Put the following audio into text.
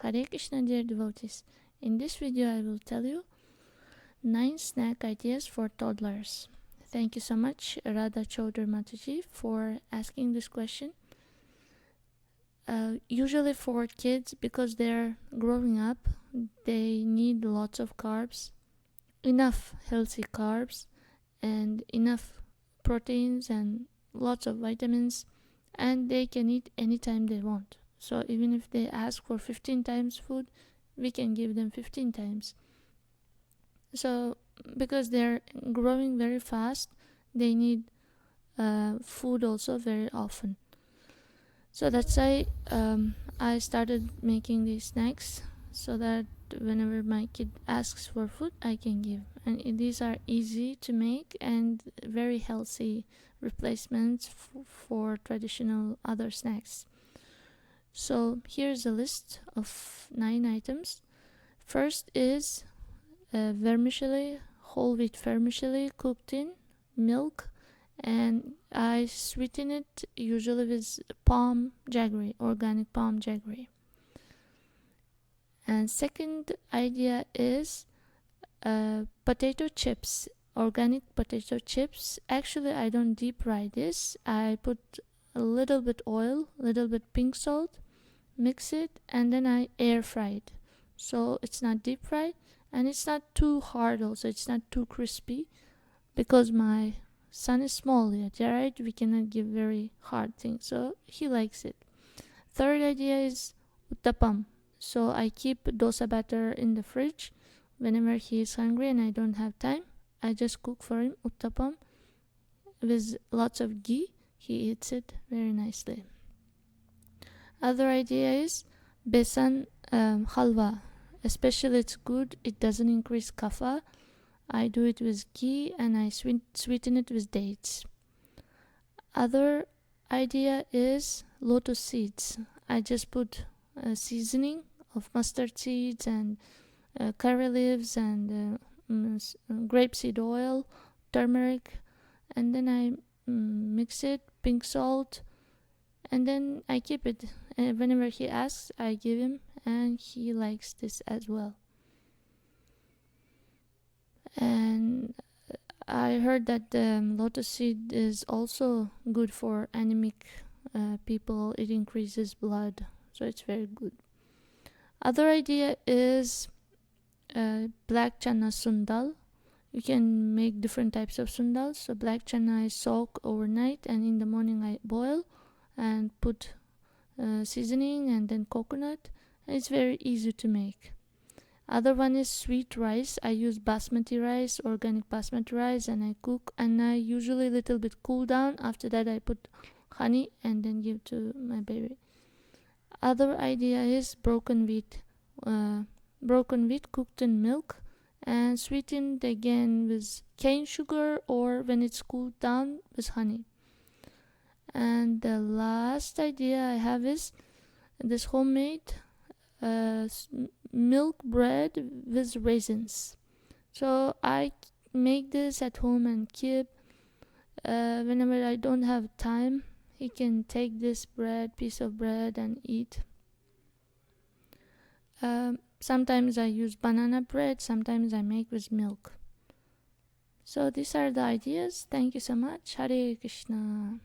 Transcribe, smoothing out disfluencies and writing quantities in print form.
Hare Krishna, dear devotees. In this video I will tell you 9 snack ideas for toddlers. Thank you so much Radha Chaudhary Mataji for asking this question. Usually for kids, because they're growing up, they need lots of carbs, enough healthy carbs and enough proteins and lots of vitamins, and they can eat anytime they want. So even if they ask for 15 times food, we can give them 15 times. So because they're growing very fast, they need food also very often. So that's why I started making these snacks, so that whenever my kid asks for food, I can give. And these are easy to make and very healthy replacements for traditional other snacks. So here's a list of 9 items. First is vermicelli, whole wheat vermicelli cooked in milk, and I sweeten it usually with palm jaggery, organic palm jaggery. And second idea is potato chips, organic potato chips. Actually, I don't deep fry this. I put a little bit oil, little bit pink salt, mix it, and then I air fry it. So it's not deep fried and it's not too hard also. It's not too crispy, because my son is small yet, right? We cannot give very hard things, so he likes it. Third idea is uttapam. So I keep dosa batter in the fridge. Whenever he is hungry and I don't have time, I just cook for him uttapam with lots of ghee. He eats it very nicely. Other idea is besan halwa. Especially it's good, it doesn't increase kapha. I do it with ghee and I sweeten it with dates. Other idea is lotus seeds. I just put a seasoning of mustard seeds and curry leaves and grapeseed oil, turmeric, and then I mix it, pink salt, and then I keep it. Whenever he asks, I give him, and he likes this as well. And I heard that lotus seed is also good for anemic people. It increases blood, so it's very good. Other idea is black chana sundal. You can make different types of sundals. So black chana I soak overnight, and in the morning I boil and put seasoning and then coconut. It's very easy to make. Other one is sweet rice. I use basmati rice, organic basmati rice, and I cook, and I usually little bit cool down. After that I put honey and then give to my baby. Other idea is broken wheat cooked in milk and sweetened again with cane sugar, or when it's cooled down with honey. And the last idea I have is this homemade milk bread with raisins. So I make this at home and keep. Whenever I don't have time, he can take this piece of bread and eat. Sometimes I use banana bread, sometimes I make with milk. So these are the ideas. Thank you so much. Hare Krishna.